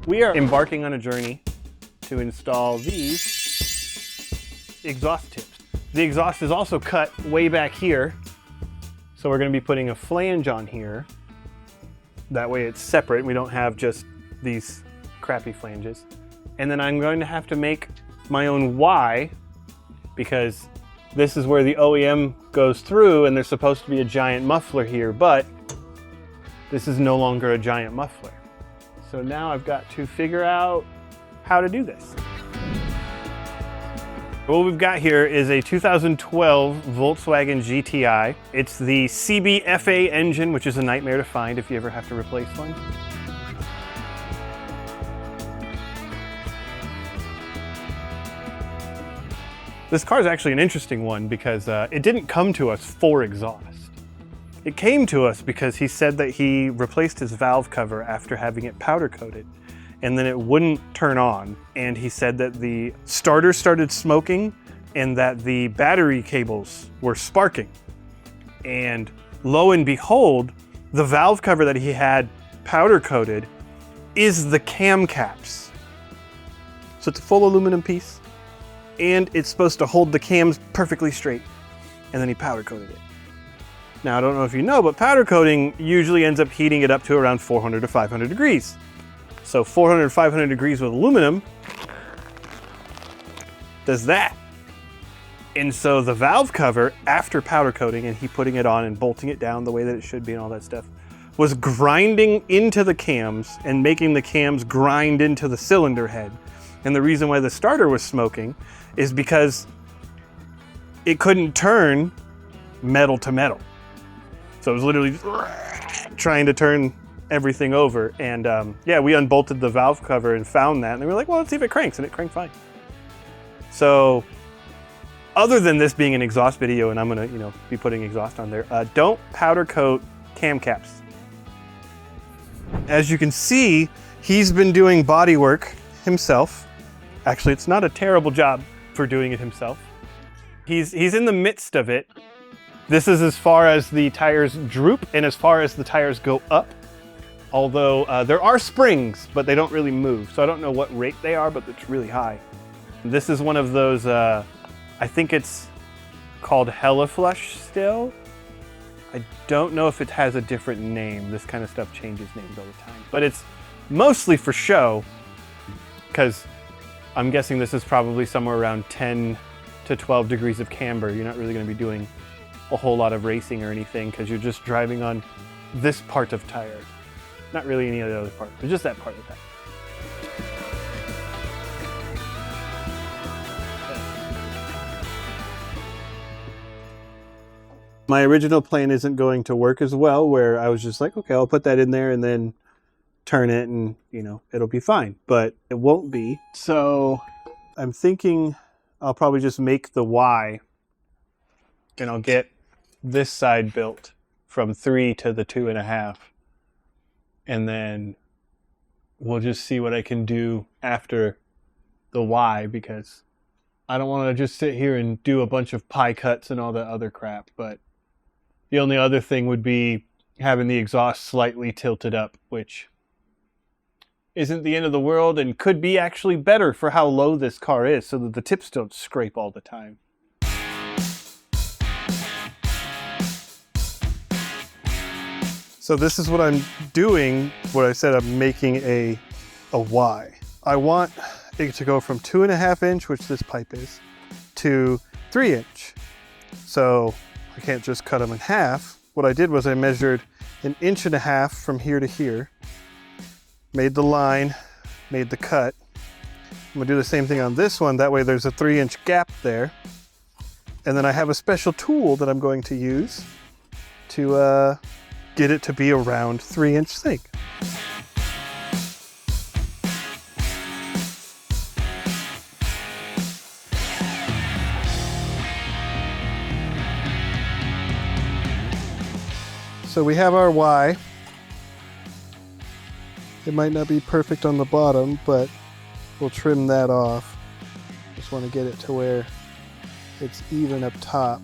We are embarking on a journey to install these exhaust tips. The exhaust is also cut way back here, so we're going to be putting a flange on here. That way it's separate, we don't have just these crappy flanges. And then I'm going to have to make my own Y, because this is where the OEM goes through and there's supposed to be a giant muffler here, but this is no longer a giant muffler. So now I've got to figure out how to do this. What we've got here is a 2012 Volkswagen GTI. It's the CBFA engine, which is a nightmare to find if you ever have to replace one. This car is actually an interesting one because it didn't come to us for exhaust. It came to us because he said that he replaced his valve cover after having it powder coated, and then it wouldn't turn on. And he said that the starter started smoking and that the battery cables were sparking. And lo and behold, the valve cover that he had powder coated is the cam caps. So it's a full aluminum piece, and it's supposed to hold the cams perfectly straight. And then he powder coated it. Now, I don't know if you know, but powder coating usually ends up heating it up to around 400 to 500 degrees. So 400, 500 degrees with aluminum does that. And so the valve cover, after powder coating and he putting it on and bolting it down the way that it should be and all that stuff, was grinding into the cams and making the cams grind into the cylinder head. And the reason why the starter was smoking is because it couldn't turn metal to metal. So it was literally trying to turn everything over. And yeah, we unbolted the valve cover and found that. And we were like, well, let's see if it cranks. And it cranked fine. So other than this being an exhaust video, and I'm gonna be putting exhaust on there, don't powder coat cam caps. As you can see, he's been doing body work himself. Actually, it's not a terrible job for doing it himself. He's in the midst of it. This is as far as the tires droop and as far as the tires go up. Although there are springs, but they don't really move. So I don't know what rate they are, but it's really high. This is one of those, I think it's called Hella Flush still. I don't know if it has a different name. This kind of stuff changes names all the time. But it's mostly for show, because I'm guessing this is probably somewhere around 10 to 12 degrees of camber. You're not really going to be doing a whole lot of racing or anything because you're just driving on this part of tire. Not really any of the other parts, but just that part of that. My original plan isn't going to work as well, where I was just like, okay, I'll put that in there and then turn it and, it'll be fine, but it won't be. So I'm thinking I'll probably just make the Y and I'll get this side built from 3 to the 2.5. And then we'll just see what I can do after the Y, because I don't want to just sit here and do a bunch of pie cuts and all that other crap. But the only other thing would be having the exhaust slightly tilted up, which isn't the end of the world and could be actually better for how low this car is so that the tips don't scrape all the time. So this is what I'm doing, what I said I'm making a Y. I want it to go from 2.5 inch, which this pipe is, to 3 inch. So I can't just cut them in half. What I did was I measured 1.5 inches from here to here, made the line, made the cut. I'm gonna do the same thing on this one, that way there's a 3 inch gap there. And then I have a special tool that I'm going to use to get it to be a round 3 inch thing. So we have our Y. It might not be perfect on the bottom, but we'll trim that off. Just want to get it to where it's even up top.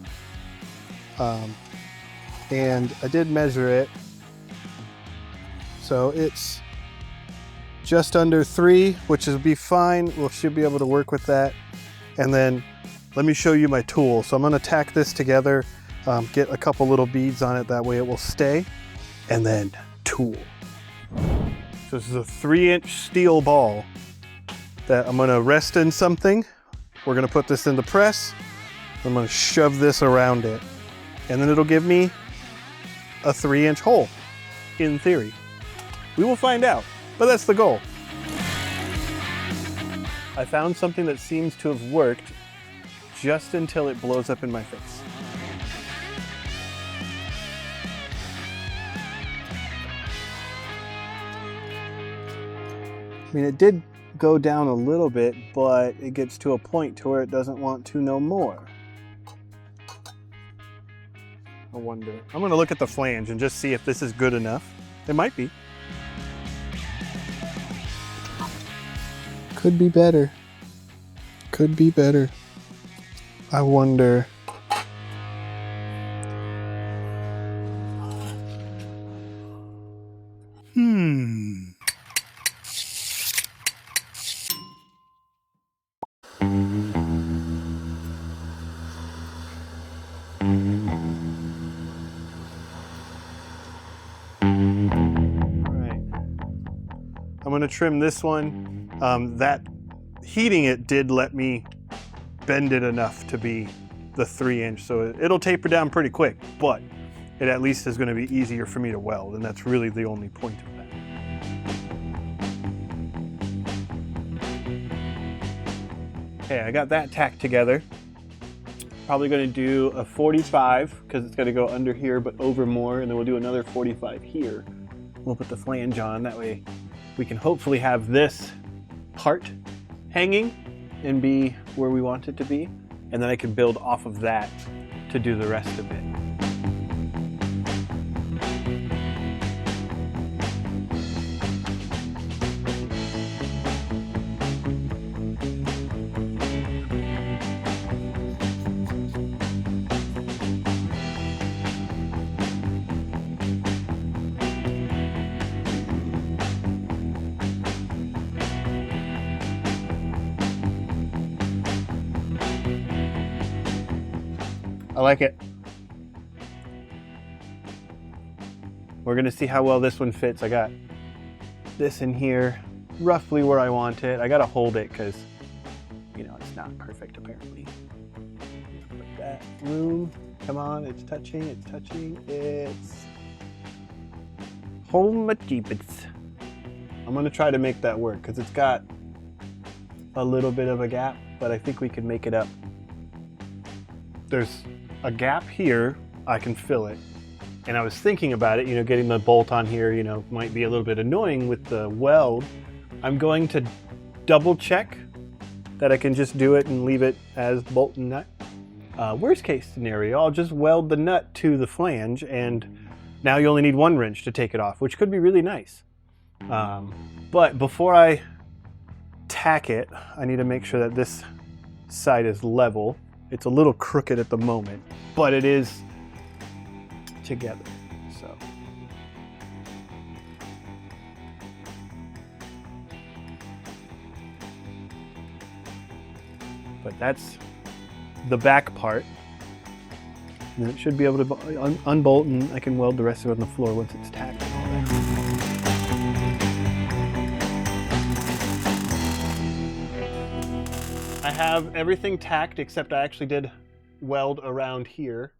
And I did measure it. So it's just under 3, which will be fine. We should be able to work with that. And then let me show you my tool. So I'm gonna tack this together, get a couple little beads on it, that way it will stay. And then tool. So this is a 3-inch steel ball that I'm gonna rest in something. We're gonna put this in the press. I'm gonna shove this around it. And then it'll give me a 3-inch hole, in theory. We will find out, but that's the goal. I found something that seems to have worked just until it blows up in my face. I mean, it did go down a little bit, but it gets to a point to where it doesn't want to no more. I wonder. I'm gonna look at the flange and just see if this is good enough. It might be. Could be better. Could be better. I wonder. I'm gonna trim this one. That heating it did let me bend it enough to be the 3-inch, so it'll taper down pretty quick, but it at least is gonna be easier for me to weld, and that's really the only point of that. Okay, I got that tacked together. Probably gonna do a 45, because it's gonna go under here, but over more, and then we'll do another 45 here. We'll put the flange on, that way we can hopefully have this part hanging and be where we want it to be. And then I can build off of that to do the rest of it. I like it. We're gonna see how well this one fits. I got this in here, roughly where I want it. I gotta hold it because, you know, it's not perfect apparently. Put that room. Come on, it's touching, it's touching, it's... Hold my jeepits. I'm gonna try to make that work because it's got a little bit of a gap, but I think we can make it up. There's a gap here, I can fill it. And I was thinking about it, you know, getting the bolt on here, you know, might be a little bit annoying with the weld. I'm going to double check that I can just do it and leave it as bolt and nut. Worst case scenario, I'll just weld the nut to the flange and now you only need 1 wrench to take it off, which could be really nice. But before I tack it, I need to make sure that this side is level. It's a little crooked at the moment, but it is together, so. But that's the back part. And it should be able to unbolt, and I can weld the rest of it on the floor once it's tacked and all that. I have everything tacked except I actually did weld around here.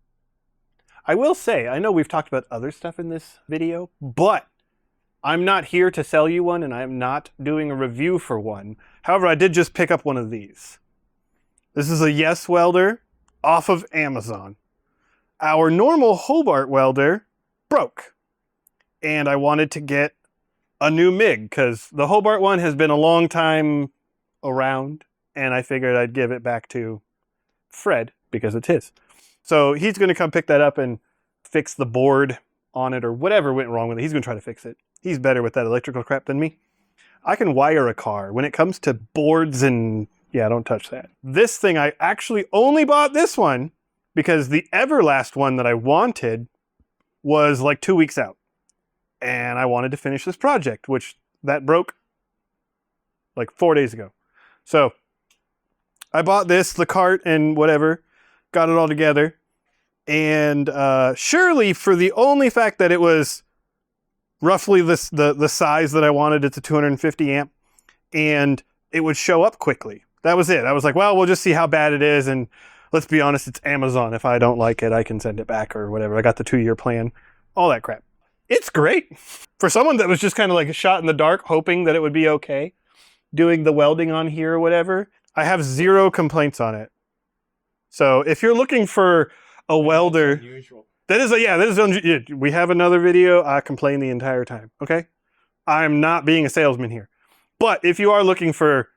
I will say, I know we've talked about other stuff in this video, but I'm not here to sell you one and I'm not doing a review for one. However, I did just pick up one of these. This is a Yes welder off of Amazon. Our normal Hobart welder broke and I wanted to get a new MIG because the Hobart one has been a long time around. And I figured I'd give it back to Fred because it's his. So he's going to come pick that up and fix the board on it or whatever went wrong with it. He's going to try to fix it. He's better with that electrical crap than me. I can wire a car. When it comes to boards and, yeah, don't touch that. This thing, I actually only bought this one because the Everlast one that I wanted was like 2 weeks out. And I wanted to finish this project, which that broke like 4 days ago. So I bought this, the cart and whatever, got it all together. And surely for the only fact that it was roughly the size that I wanted, it's a 250 amp, and it would show up quickly. That was it. I was like, well, we'll just see how bad it is. And let's be honest, it's Amazon. If I don't like it, I can send it back or whatever. I got the 2-year plan, all that crap. It's great. For someone that was just kind of like a shot in the dark, hoping that it would be okay, doing the welding on here or whatever, I have 0 complaints on it. So if you're looking for a welder, unusual. That is we have another video. I complain the entire time. Okay. I'm not being a salesman here, but if you are looking for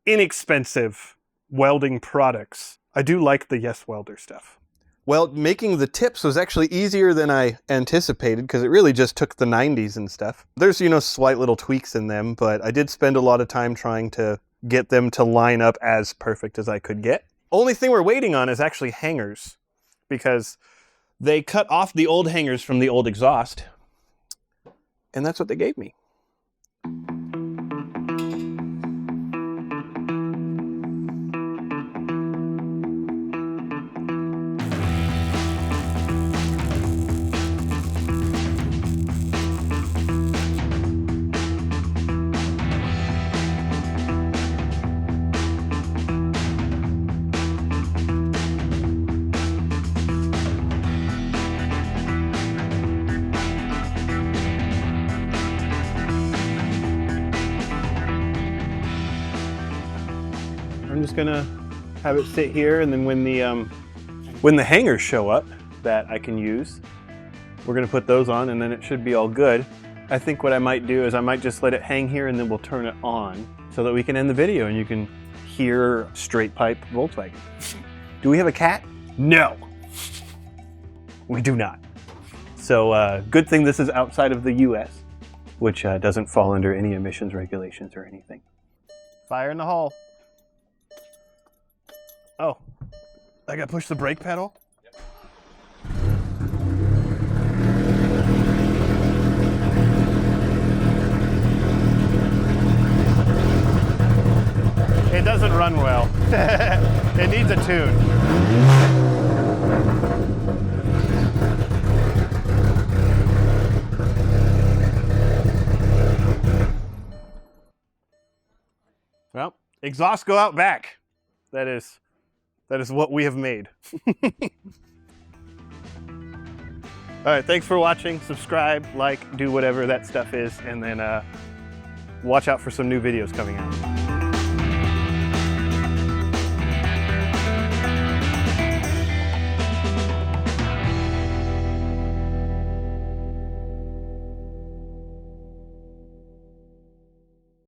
inexpensive welding products, I do like the Yes Welder stuff. Well, making the tips was actually easier than I anticipated because it really just took the 90s and stuff. There's, slight little tweaks in them, but I did spend a lot of time trying to get them to line up as perfect as I could get. Only thing we're waiting on is actually hangers, because they cut off the old hangers from the old exhaust, and that's what they gave me. I'm just gonna have it sit here, and then when the hangers show up that I can use, we're gonna put those on, and then it should be all good. I think what I might do is I might just let it hang here, and then we'll turn it on so that we can end the video and you can hear straight pipe Volkswagen. Do we have a cat? No, we do not. So good thing this is outside of the US, which doesn't fall under any emissions regulations or anything. Fire in the hole. Oh, I gotta push the brake pedal? Yep. It doesn't run well. It needs a tune. Well, exhaust go out back. That is what we have made. All right, thanks for watching. Subscribe, like, do whatever that stuff is, and then watch out for some new videos coming out.